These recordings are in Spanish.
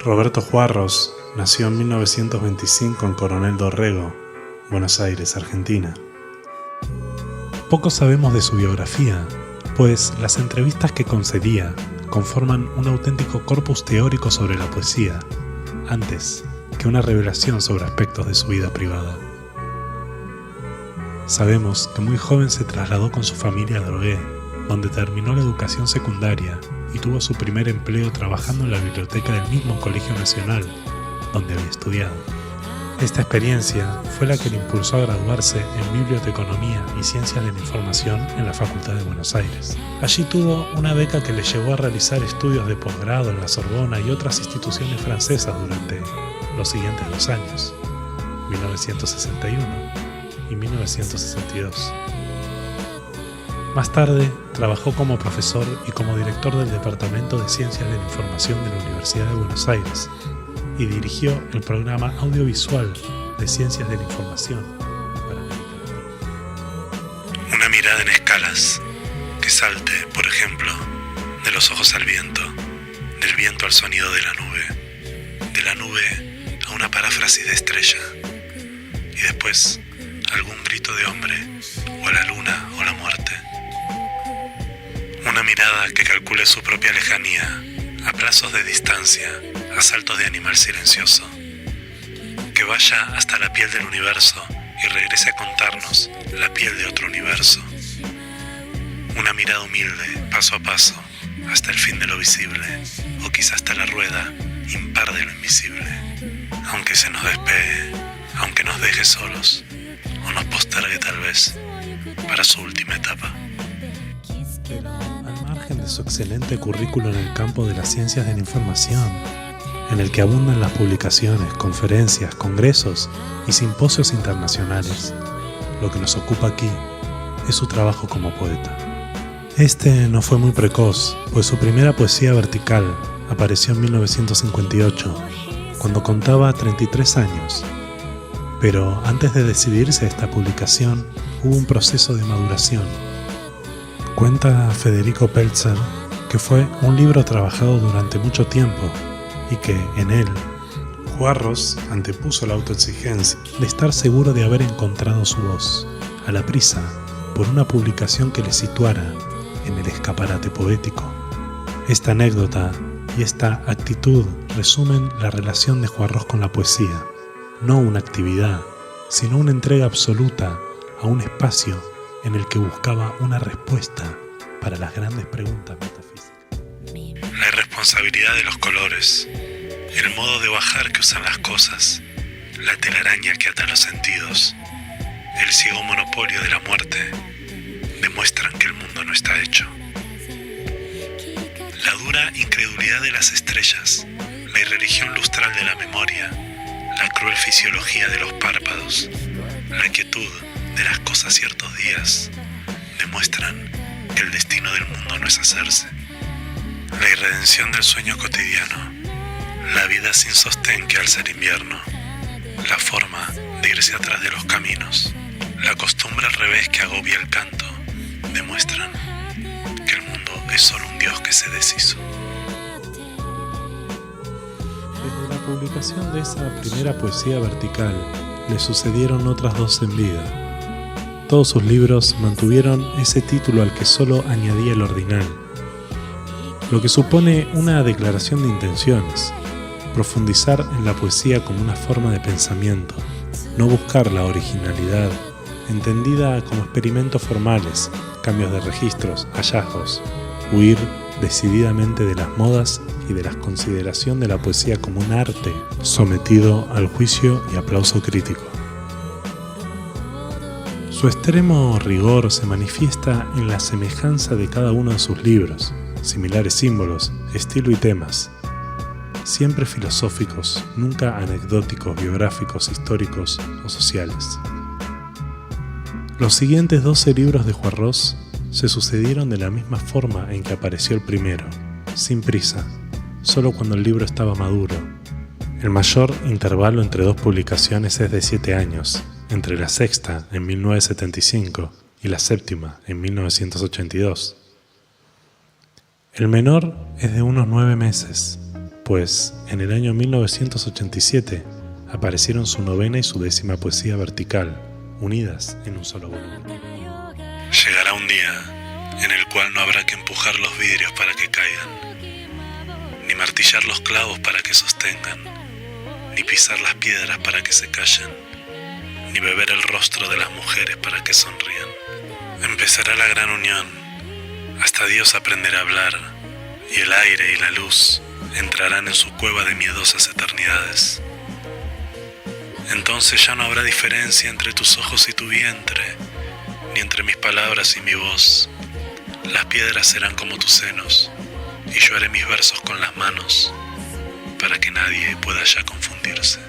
Roberto Juarros nació en 1925 en Coronel Dorrego, Buenos Aires, Argentina. Poco sabemos de su biografía, pues las entrevistas que concedía conforman un auténtico corpus teórico sobre la poesía, antes que una revelación sobre aspectos de su vida privada. Sabemos que muy joven se trasladó con su familia a Adrogué, donde terminó la educación secundaria y tuvo su primer empleo trabajando en la biblioteca del mismo Colegio Nacional, donde había estudiado. Esta experiencia fue la que le impulsó a graduarse en Biblioteconomía y Ciencias de la Información en la Facultad de Buenos Aires. Allí tuvo una beca que le llevó a realizar estudios de posgrado en la Sorbona y otras instituciones francesas durante los siguientes 2 años, 1961 y 1962. Más tarde, trabajó como profesor y como director del Departamento de Ciencias de la Información de la Universidad de Buenos Aires y dirigió el programa audiovisual de Ciencias de la Información para América Latina. Una mirada en escalas, que salte, por ejemplo, de los ojos al viento, del viento al sonido de la nube a una paráfrasis de estrella, y después algún grito de hombre, o la luna o la muerte. Una mirada que calcule su propia lejanía, a plazos de distancia, a saltos de animal silencioso, que vaya hasta la piel del universo y regrese a contarnos la piel de otro universo. Una mirada humilde, paso a paso, hasta el fin de lo visible, o quizá hasta la rueda impar de lo invisible, aunque se nos despegue, aunque nos deje solos, o nos postergue tal vez para su última etapa. Pero al margen de su excelente currículo en el campo de las ciencias de la información, en el que abundan las publicaciones, conferencias, congresos y simposios internacionales, lo que nos ocupa aquí es su trabajo como poeta. Este no fue muy precoz, pues su primera poesía vertical apareció en 1958, cuando contaba 33 años. Pero antes de decidirse a esta publicación, hubo un proceso de maduración. Cuenta Federico Peltzer que fue un libro trabajado durante mucho tiempo y que, en él, Juarros antepuso la autoexigencia de estar seguro de haber encontrado su voz, a la prisa, por una publicación que le situara en el escaparate poético. Esta anécdota y esta actitud resumen la relación de Juarros con la poesía, no una actividad, sino una entrega absoluta a un espacio en el que buscaba una respuesta para las grandes preguntas metafísicas. La irresponsabilidad de los colores, el modo de bajar que usan las cosas, la telaraña que ata los sentidos, el ciego monopolio de la muerte, demuestran que el mundo no está hecho. La dura incredulidad de las estrellas, la irreligión lustral de la memoria, la cruel fisiología de los párpados, la quietud de las cosas ciertos días, demuestran que el destino del mundo no es hacerse. La irredención del sueño cotidiano, la vida sin sostén que al ser invierno, la forma de irse atrás de los caminos, la costumbre al revés que agobia el canto, demuestran que el mundo es solo un Dios que se deshizo. Desde la publicación de esa primera poesía vertical, le sucedieron otras 2 en vida. Todos sus libros mantuvieron ese título al que solo añadía el ordinal, lo que supone una declaración de intenciones, profundizar en la poesía como una forma de pensamiento, no buscar la originalidad, entendida como experimentos formales, cambios de registros, hallazgos, huir decididamente de las modas y de la consideración de la poesía como un arte sometido al juicio y aplauso crítico. Su extremo rigor se manifiesta en la semejanza de cada uno de sus libros, similares símbolos, estilo y temas, siempre filosóficos, nunca anecdóticos, biográficos, históricos o sociales. Los siguientes 12 libros de Juarros se sucedieron de la misma forma en que apareció el primero, sin prisa, solo cuando el libro estaba maduro. El mayor intervalo entre 2 publicaciones es de 7 años, entre la sexta en 1975 y la séptima en 1982. El menor es de unos 9 meses, pues en el año 1987 aparecieron su novena y su 10ª poesía vertical, unidas en un solo volumen. Llegará un día en el cual no habrá que empujar los vidrios para que caigan, ni martillar los clavos para que sostengan, ni pisar las piedras para que se callen, ni beber el rostro de las mujeres para que sonrían. Empezará la gran unión, hasta Dios aprenderá a hablar, y el aire y la luz entrarán en su cueva de miedosas eternidades. Entonces ya no habrá diferencia entre tus ojos y tu vientre, ni entre mis palabras y mi voz. Las piedras serán como tus senos, y yo haré mis versos con las manos, para que nadie pueda ya confundirse.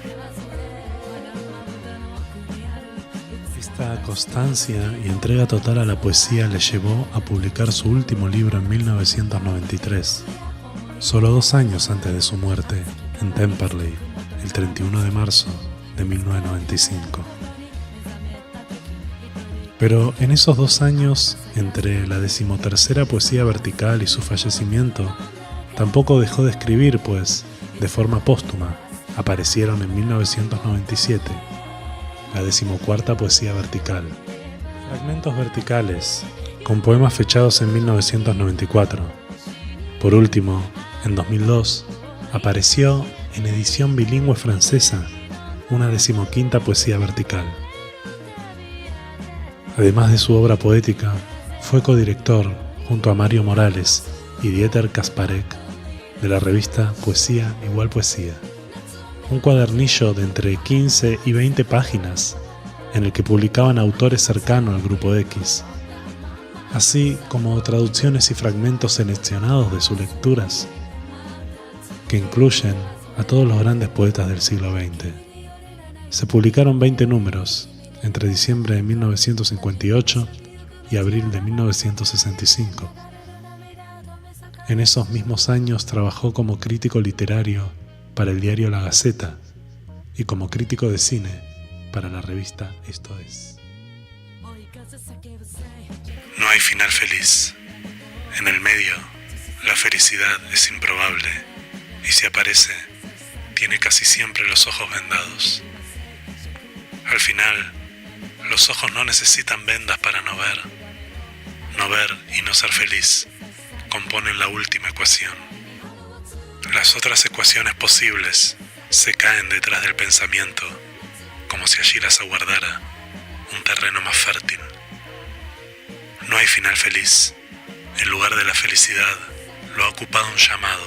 Esta constancia y entrega total a la poesía le llevó a publicar su último libro en 1993, solo 2 años antes de su muerte, en Temperley, el 31 de marzo de 1995. Pero en esos 2 años, entre la 13ª poesía vertical y su fallecimiento, tampoco dejó de escribir, pues, de forma póstuma, aparecieron en 1997 la 14ª poesía vertical, fragmentos verticales, con poemas fechados en 1994. Por último, en 2002, apareció en edición bilingüe francesa una 15ª poesía vertical. Además de su obra poética, fue codirector, junto a Mario Morales y Dieter Kasparek, de la revista Poesía igual Poesía, un cuadernillo de entre 15 y 20 páginas en el que publicaban autores cercanos al Grupo X, así como traducciones y fragmentos seleccionados de sus lecturas, que incluyen a todos los grandes poetas del siglo XX. Se publicaron 20 números entre diciembre de 1958 y abril de 1965. En esos mismos años trabajó como crítico literario para el diario La Gaceta y como crítico de cine para la revista Esto Es. No hay final feliz. En el medio, la felicidad es improbable, y si aparece, tiene casi siempre los ojos vendados. Al final, los ojos no necesitan vendas para no ver. No ver y no ser feliz componen la última ecuación. Las otras ecuaciones posibles se caen detrás del pensamiento, como si allí las aguardara un terreno más fértil. No hay final feliz. En lugar de la felicidad, lo ha ocupado un llamado,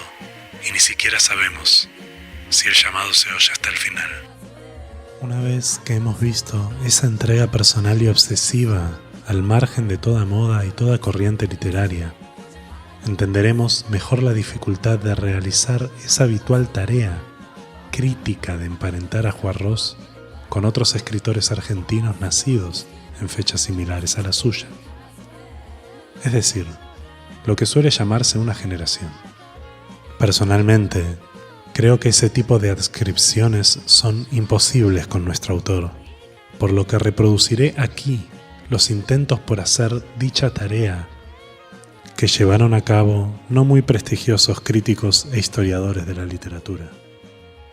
y ni siquiera sabemos si el llamado se oye hasta el final. Una vez que hemos visto esa entrega personal y obsesiva al margen de toda moda y toda corriente literaria, entenderemos mejor la dificultad de realizar esa habitual tarea crítica de emparentar a Juarros con otros escritores argentinos nacidos en fechas similares a la suya. Es decir, lo que suele llamarse una generación. Personalmente, creo que ese tipo de adscripciones son imposibles con nuestro autor, por lo que reproduciré aquí los intentos por hacer dicha tarea que llevaron a cabo no muy prestigiosos críticos e historiadores de la literatura.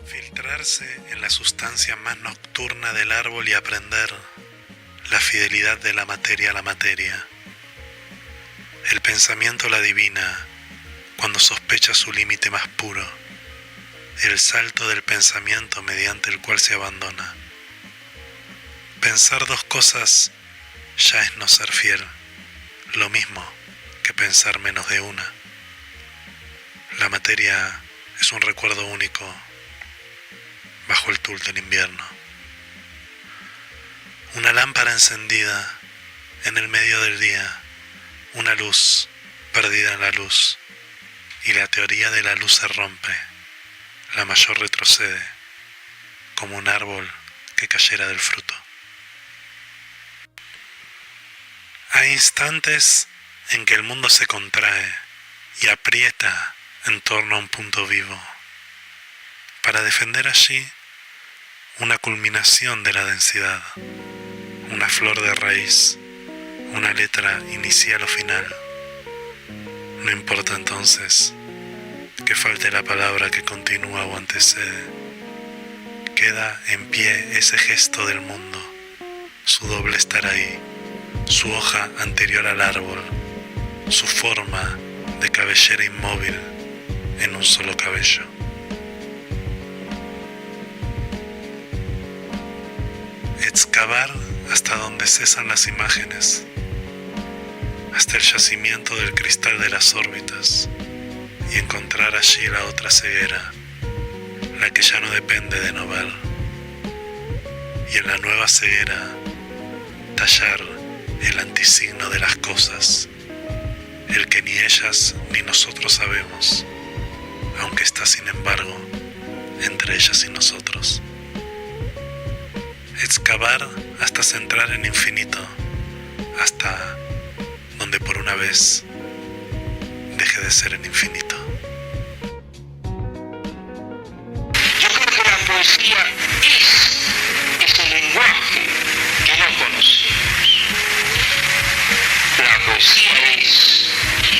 Filtrarse en la sustancia más nocturna del árbol y aprender la fidelidad de la materia a la materia. El pensamiento la adivina cuando sospecha su límite más puro, el salto del pensamiento mediante el cual se abandona. Pensar 2 cosas ya es no ser fiel, lo mismo que pensar menos de una. La materia es un recuerdo único bajo el tul del invierno. Una lámpara encendida en el medio del día, una luz perdida en la luz, y la teoría de la luz se rompe, la mayor retrocede, como un árbol que cayera del fruto. Hay instantes en que el mundo se contrae y aprieta en torno a un punto vivo, para defender allí una culminación de la densidad, una flor de raíz, una letra inicial o final. No importa entonces que falte la palabra que continúa o antecede. Queda en pie ese gesto del mundo, su doble estar ahí, su hoja anterior al árbol, su forma de cabellera inmóvil en un solo cabello. Excavar hasta donde cesan las imágenes, hasta el yacimiento del cristal de las órbitas, y encontrar allí la otra ceguera, la que ya no depende de no ver. Y en la nueva ceguera, tallar el antisigno de las cosas, el que ni ellas ni nosotros sabemos, aunque está sin embargo entre ellas y nosotros. Excavar hasta centrar en infinito, hasta donde por una vez deje de ser en infinito. Yo creo que la poesía es ese lenguaje que no conocemos. La poesía es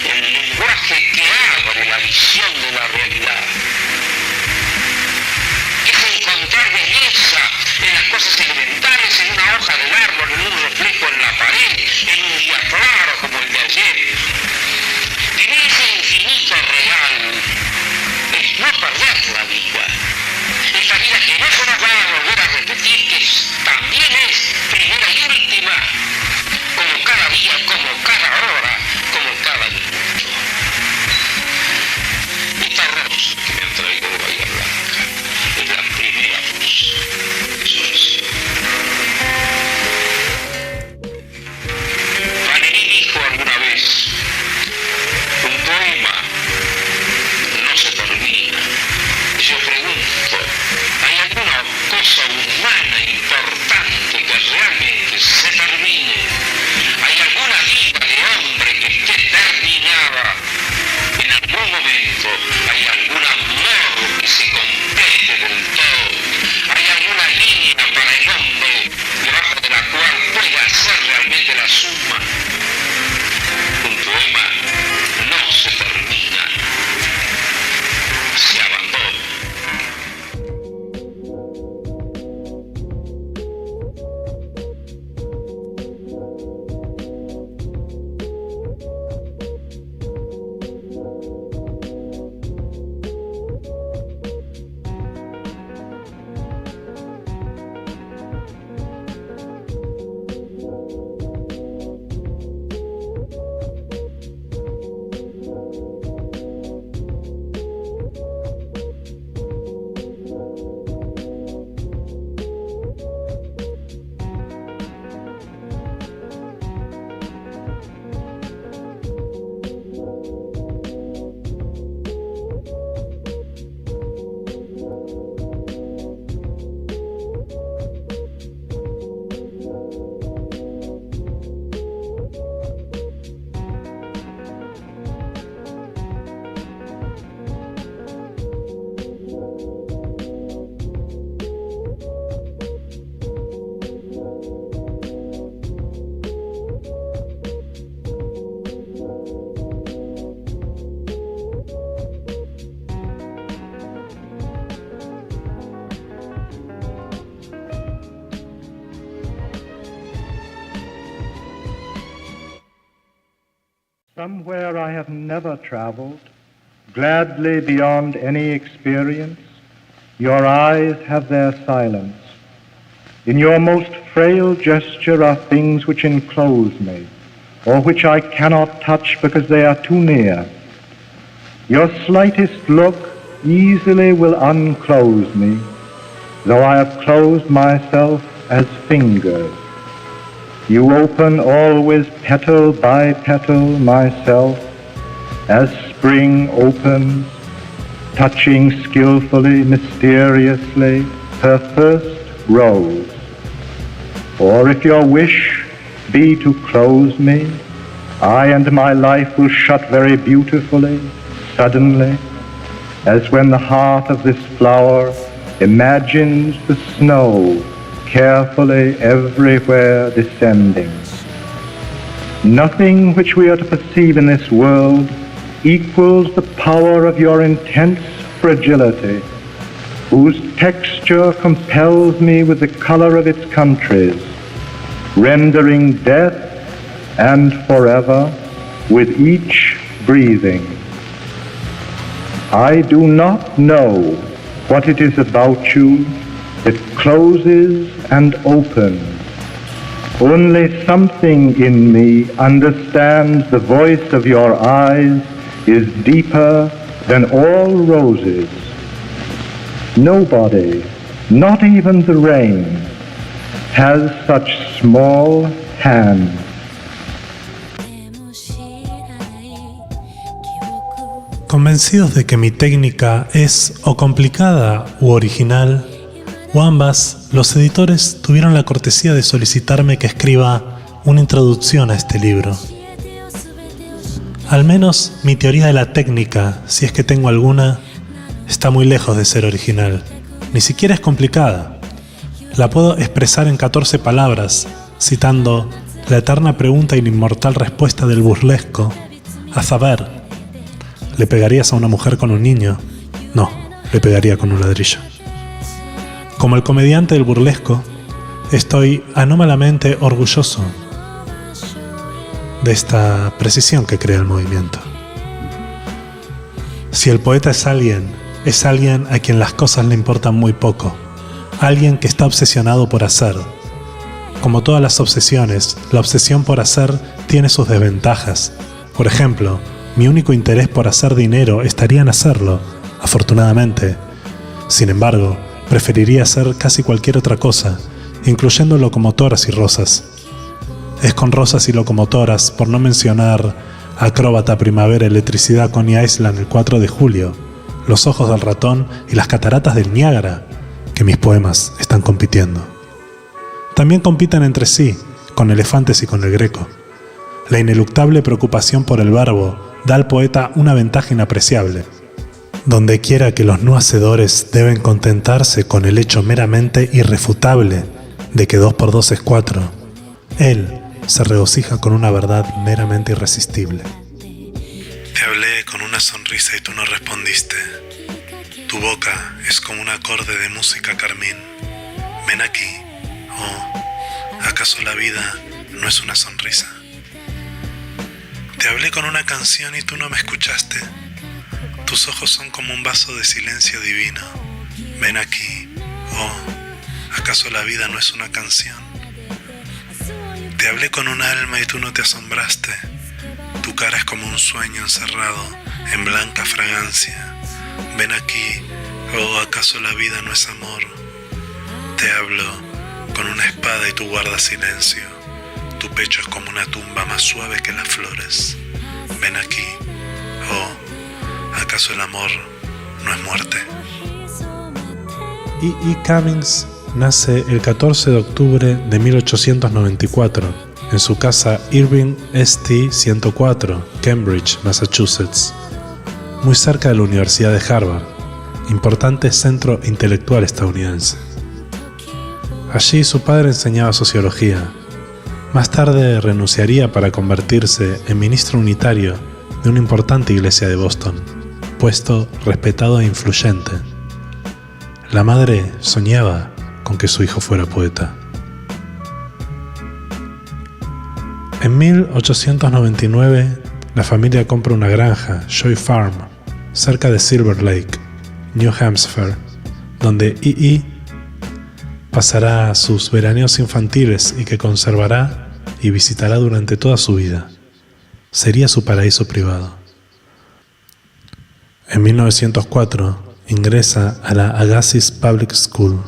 el lenguaje que abre la visión de la realidad. Es encontrar belleza en las cosas elementales, en una hoja del árbol, en un reflejo en la pared, en un día claro como el de ayer. Vivir ese infinito real es no perder la vida. Esta vida que no se nos va a volver a repetir, que también es primera y última, como cada día, como cada hora, como cada minuto. Esta rosa que me han traído de Bahía Blanca es la primera rosa que floreció. Valéry dijo alguna vez: un poema no se termina. Yo pregunto, ¿hay alguna cosa humana importante que realmente se termine? ¿Hay alguna vida de hombre que esté terminada? En algún momento hay algún amor que se complete del todo. ¿Hay alguna línea para el hombre debajo de la cual pueda hacer realmente la suma? Un poema no se termina, se abandona. Somewhere I have never traveled, gladly beyond any experience, your eyes have their silence. In your most frail gesture are things which enclose me, or which I cannot touch because they are too near. Your slightest look easily will unclose me, though I have closed myself as fingers. You open always petal by petal myself, as spring opens, touching skillfully, mysteriously, her first rose. Or if your wish be to close me, I and my life will shut very beautifully, suddenly, as when the heart of this flower imagines the snow carefully everywhere descending. Nothing which we are to perceive in this world equals the power of your intense fragility, whose texture compels me with the color of its countries, rendering death and forever with each breathing. I do not know what it is about you that closes and opens. Only something in me understands the voice of your eyes is deeper than all roses. Nobody, not even the rain, has such small hands. Convencidos de que mi técnica es o complicada u original, o ambas, los editores tuvieron la cortesía de solicitarme que escriba una introducción a este libro. Al menos mi teoría de la técnica, si es que tengo alguna, está muy lejos de ser original. Ni siquiera es complicada. La puedo expresar en 14 palabras, citando la eterna pregunta y la inmortal respuesta del burlesco, a saber, ¿le pegarías a una mujer con un niño? No, le pegaría con un ladrillo. Como el comediante del burlesco, estoy anómalamente orgulloso de esta precisión que crea el movimiento. Si el poeta es alguien a quien las cosas le importan muy poco, alguien que está obsesionado por hacer. Como todas las obsesiones, la obsesión por hacer tiene sus desventajas. Por ejemplo, mi único interés por hacer dinero estaría en hacerlo, afortunadamente. Sin embargo, preferiría hacer casi cualquier otra cosa, incluyendo locomotoras y rosas. Es con rosas y locomotoras, por no mencionar Acróbata, Primavera, Electricidad, Coney Island, el 4 de julio, Los ojos del ratón y las cataratas del Niágara, que mis poemas están compitiendo. También compiten entre sí, con Elefantes y con el Greco. La ineluctable preocupación por el verbo da al poeta una ventaja inapreciable. Donde quiera que los no hacedores deben contentarse con el hecho meramente irrefutable de que 2 por 2 es 4, él se regocija con una verdad meramente irresistible. Te hablé con una sonrisa y tú no respondiste. Tu boca es como un acorde de música carmín. Ven aquí. Oh, ¿acaso la vida no es una sonrisa? Te hablé con una canción y tú no me escuchaste. Tus ojos son como un vaso de silencio divino. Ven aquí. Oh, ¿acaso la vida no es una canción? Te hablé con un alma y tú no te asombraste. Tu cara es como un sueño encerrado en blanca fragancia. Ven aquí. Oh, ¿acaso la vida no es amor? Te hablo con una espada y tú guardas silencio. Tu pecho es como una tumba más suave que las flores. Ven aquí. Oh, ¿acaso el amor no es muerte? E. Cummings nace el 14 de octubre de 1894 en su casa Irving St. 104, Cambridge, Massachusetts, muy cerca de la Universidad de Harvard, importante centro intelectual estadounidense. Allí su padre enseñaba sociología. Más tarde renunciaría para convertirse en ministro unitario de una importante iglesia de Boston, puesto respetado e influyente. La madre soñaba con que su hijo fuera poeta. En 1899, la familia compra una granja, Joy Farm, cerca de Silver Lake, New Hampshire, donde E. pasará sus veraneos infantiles y que conservará y visitará durante toda su vida. Sería su paraíso privado. En 1904 ingresa a la Agassiz Public School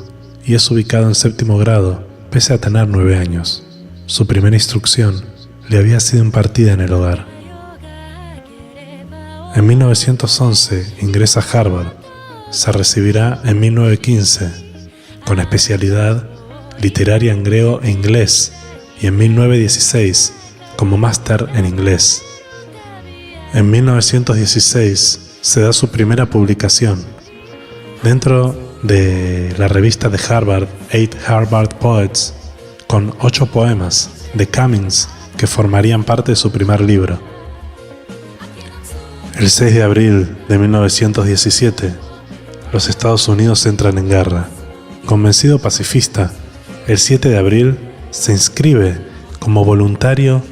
y es ubicado en 7º grado, pese a tener 9 años. Su primera instrucción le había sido impartida en el hogar. En 1911 ingresa a Harvard. Se recibirá en 1915 con especialidad literaria en griego e inglés y en 1916 como máster en inglés. En 1916 se da su primera publicación dentro de la revista de Harvard, 8 Harvard Poets, con 8 poemas de Cummings que formarían parte de su primer libro. El 6 de abril de 1917, los Estados Unidos entran en guerra. Convencido pacifista, el 7 de abril se inscribe como voluntario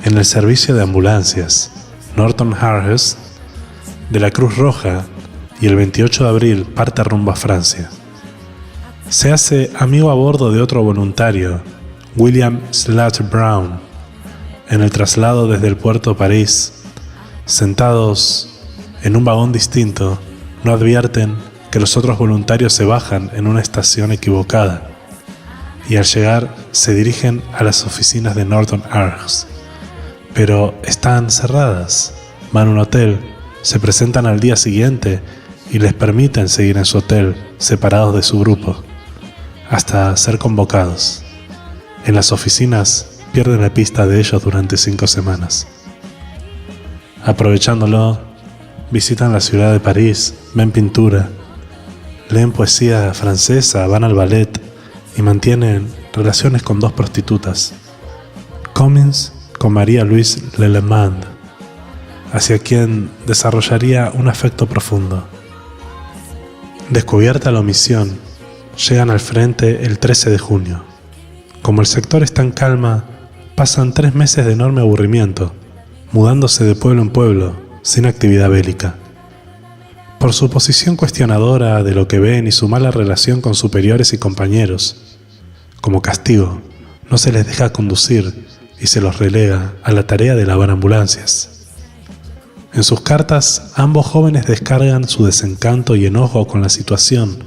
en el servicio de ambulancias Norton Harris de la Cruz Roja y el 28 de abril parte rumbo a Francia. Se hace amigo a bordo de otro voluntario, William Slater Brown, en el traslado desde el puerto de París. Sentados en un vagón distinto, no advierten que los otros voluntarios se bajan en una estación equivocada y al llegar se dirigen a las oficinas de Norton Harris, pero están cerradas. Van a un hotel, se presentan al día siguiente y les permiten seguir en su hotel separados de su grupo hasta ser convocados. En las oficinas pierden la pista de ellos durante 5 semanas. Aprovechándolo, visitan la ciudad de París, ven pintura, leen poesía francesa, van al ballet y mantienen relaciones con 2 prostitutas. Cummings con María Louise Lelemand, hacia quien desarrollaría un afecto profundo. Descubierta la omisión, llegan al frente el 13 de junio. Como el sector está en calma, pasan 3 meses de enorme aburrimiento, mudándose de pueblo en pueblo, sin actividad bélica. Por su posición cuestionadora de lo que ven y su mala relación con superiores y compañeros, como castigo, no se les deja conducir y se los relega a la tarea de lavar ambulancias. En sus cartas, ambos jóvenes descargan su desencanto y enojo con la situación,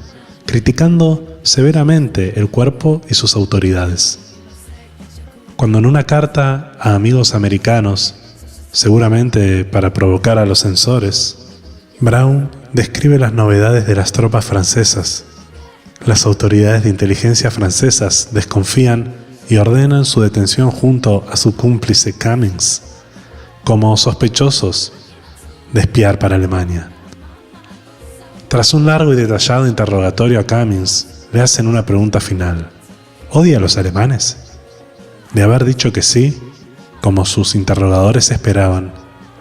criticando severamente el cuerpo y sus autoridades. Cuando en una carta a amigos americanos, seguramente para provocar a los censores, Brown describe las novedades de las tropas francesas. Las autoridades de inteligencia francesas desconfían y ordenan su detención junto a su cómplice Cummings, como sospechosos de espiar para Alemania. Tras un largo y detallado interrogatorio a Cummings, le hacen una pregunta final. ¿Odia a los alemanes? De haber dicho que sí, como sus interrogadores esperaban,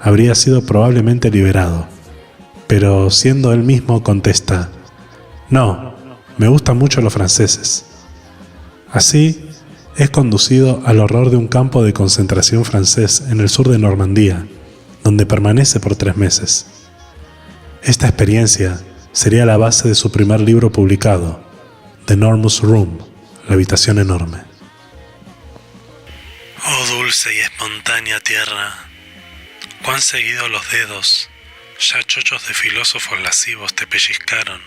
habría sido probablemente liberado. Pero siendo él mismo contesta, no, me gustan mucho los franceses. Así, es conducido al horror de un campo de concentración francés en el sur de Normandía, donde permanece por 3 meses. Esta experiencia sería la base de su primer libro publicado, The Enormous Room, la habitación enorme. Oh dulce y espontánea tierra, cuán seguido los dedos, ya chochos de filósofos lascivos, te pellizcaron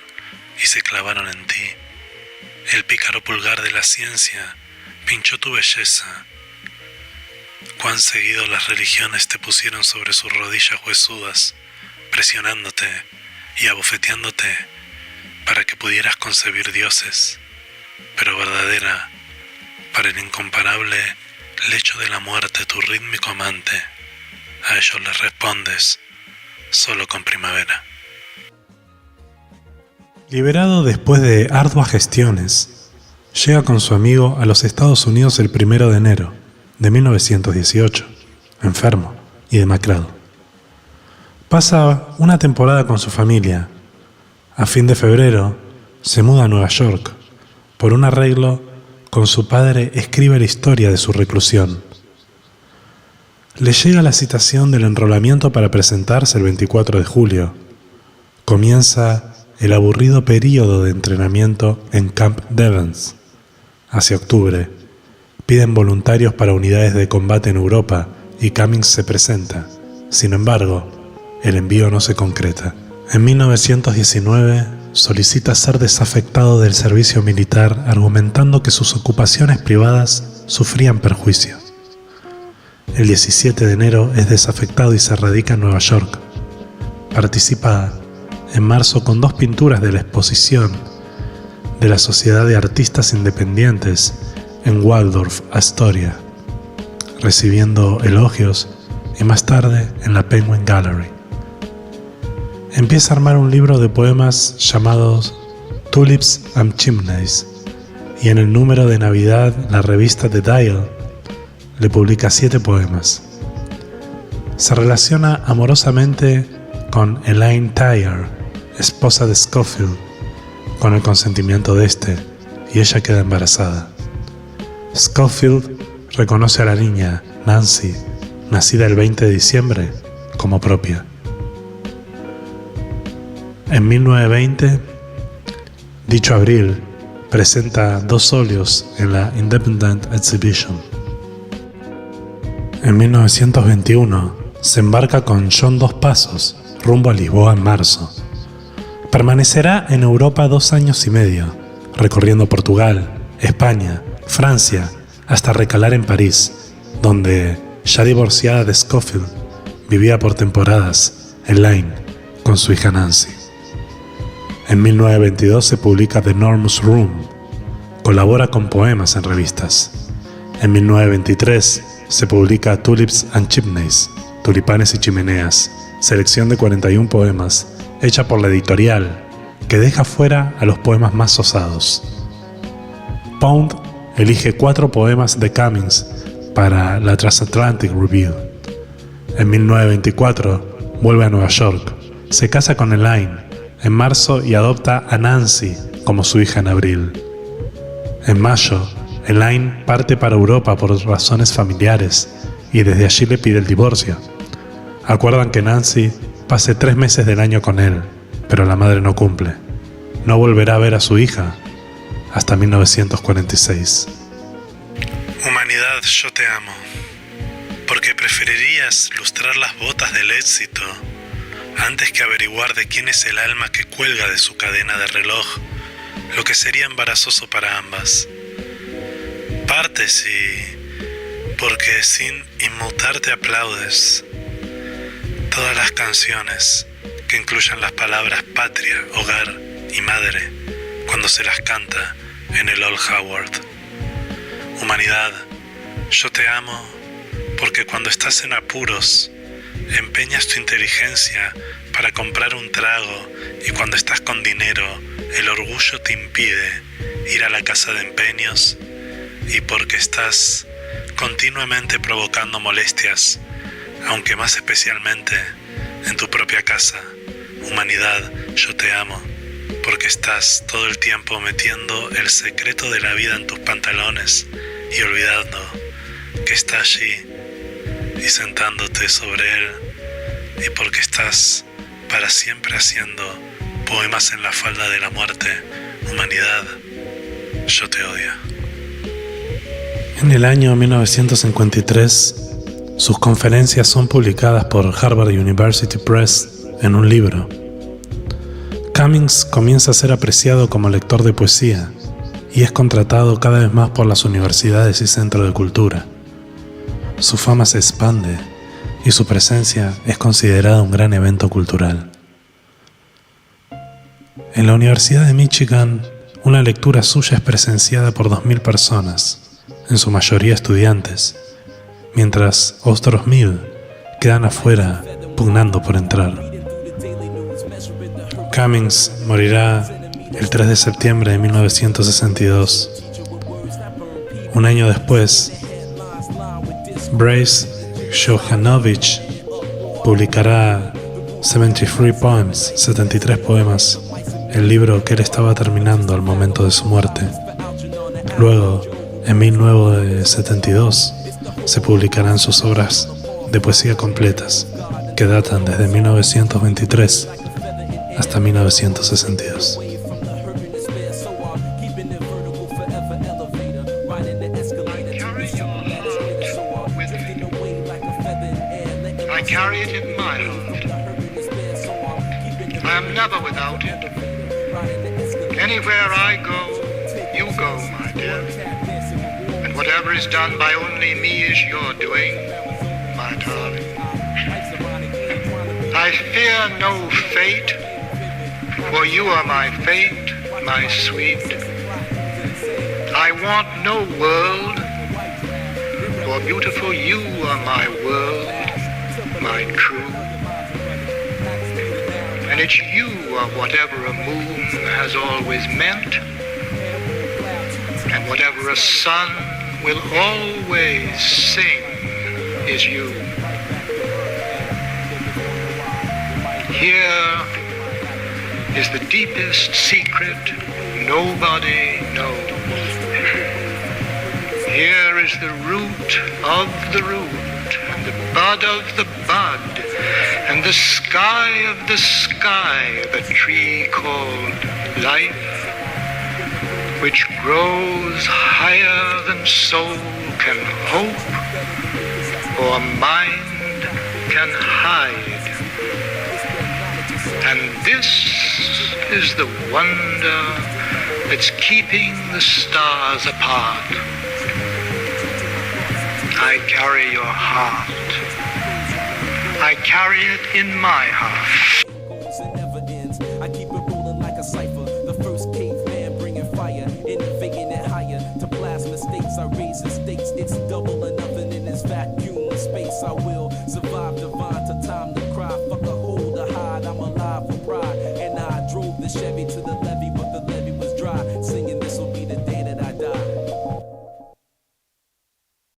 y se clavaron en ti. El pícaro pulgar de la ciencia pinchó tu belleza. Cuán seguido las religiones te pusieron sobre sus rodillas huesudas, presionándote y abofeteándote para que pudieras concebir dioses, pero verdadera, para el incomparable lecho de la muerte, tu rítmico amante. A ellos les respondes solo con primavera. Liberado después de arduas gestiones, llega con su amigo a los Estados Unidos el 1 de enero de 1918, enfermo y demacrado. Pasa una temporada con su familia. A fin de febrero se muda a Nueva York. Por un arreglo con su padre escribe la historia de su reclusión. Le llega la citación del enrolamiento para presentarse el 24 de julio. Comienza el aburrido período de entrenamiento en Camp Devens. Hacia octubre, piden voluntarios para unidades de combate en Europa y Cummings se presenta. Sin embargo, el envío no se concreta. En 1919, solicita ser desafectado del servicio militar argumentando que sus ocupaciones privadas sufrían perjuicio. El 17 de enero es desafectado y se radica en Nueva York. Participa en marzo con 2 pinturas de la exposición de la Sociedad de Artistas Independientes en Waldorf, Astoria, recibiendo elogios y más tarde en la Penguin Gallery. Empieza a armar un libro de poemas llamados Tulips and Chimneys y en el número de Navidad la revista The Dial le publica 7 poemas. Se relaciona amorosamente con Elaine Tyre, esposa de Scofield, con el consentimiento de este, y ella queda embarazada. Scofield reconoce a la niña, Nancy, nacida el 20 de diciembre, como propia. En 1920, dicho abril, presenta 2 óleos en la Independent Exhibition. En 1921, se embarca con John Dos Passos rumbo a Lisboa en marzo. Permanecerá en Europa 2 años y medio, recorriendo Portugal, España, Francia, hasta recalar en París, donde, ya divorciada de Scofield, vivía por temporadas Elaine con su hija Nancy. En 1922 se publica The Enormous Room. Colabora con poemas en revistas. En 1923 se publica Tulips and Chimneys, Tulipanes y Chimeneas, selección de 41 poemas, hecha por la editorial, que deja fuera a los poemas más osados. Pound elige 4 poemas de Cummings para la Transatlantic Review. En 1924 vuelve a Nueva York, se casa con Elaine en marzo y adopta a Nancy como su hija en abril. En mayo, Elaine parte para Europa por razones familiares y desde allí le pide el divorcio. Acuerdan que Nancy pase 3 meses del año con él, pero la madre no cumple. No volverá a ver a su hija hasta 1946. Humanidad, yo te amo, porque preferirías lustrar las botas del éxito antes que averiguar de quién es el alma que cuelga de su cadena de reloj, lo que sería embarazoso para ambas. Partes y, porque sin inmutar te aplaudes, todas las canciones que incluyan las palabras patria, hogar y madre cuando se las canta en el Old Howard. Humanidad, yo te amo porque cuando estás en apuros empeñas tu inteligencia para comprar un trago y cuando estás con dinero el orgullo te impide ir a la casa de empeños y porque estás continuamente provocando molestias, aunque más especialmente en tu propia casa. Humanidad, yo te amo porque estás todo el tiempo metiendo el secreto de la vida en tus pantalones y olvidando que está allí y sentándote sobre él, y porque estás para siempre haciendo poemas en la falda de la muerte. Humanidad, yo te odio. En el año 1953, sus conferencias son publicadas por Harvard University Press en un libro. Cummings comienza a ser apreciado como lector de poesía y es contratado cada vez más por las universidades y centros de cultura. Su fama se expande y su presencia es considerada un gran evento cultural. En la Universidad de Michigan, una lectura suya es presenciada por 2.000 personas, en su mayoría estudiantes, mientras otros 1.000 quedan afuera pugnando por entrar. Cummings morirá el 3 de septiembre de 1962. Un año después, Brace Johanovich publicará 73 Poems, 73 poemas, el libro que él estaba terminando al momento de su muerte. Luego, en 1972, se publicarán sus obras de poesía completas, que datan desde 1923 hasta 1962. I carry it in my heart. I am never without it. Anywhere I go, you go, my dear. And whatever is done by only me is your doing, my darling. I fear no fate, for you are my fate, my sweet. I want no world, for beautiful you are my world, my true. And it's you are whatever a moon has always meant, and whatever a sun will always sing is you. Here is the deepest secret nobody knows. Here is the root of the root, and the bud of the bud, and the sky of the sky of a tree called life, which grows higher than soul can hope or mind can hide. And this is the wonder that's keeping the stars apart. I carry your heart. I carry it in my heart. I keep it rolling like a cipher. The first caveman bringing fire, innovating it higher to plasma states. I raise the stakes. It's double or nothing in this vacuum of space. I will survive divine to time to cry. Fuck a hold to hide. I'm alive for pride, and I drove the Chevy to the left.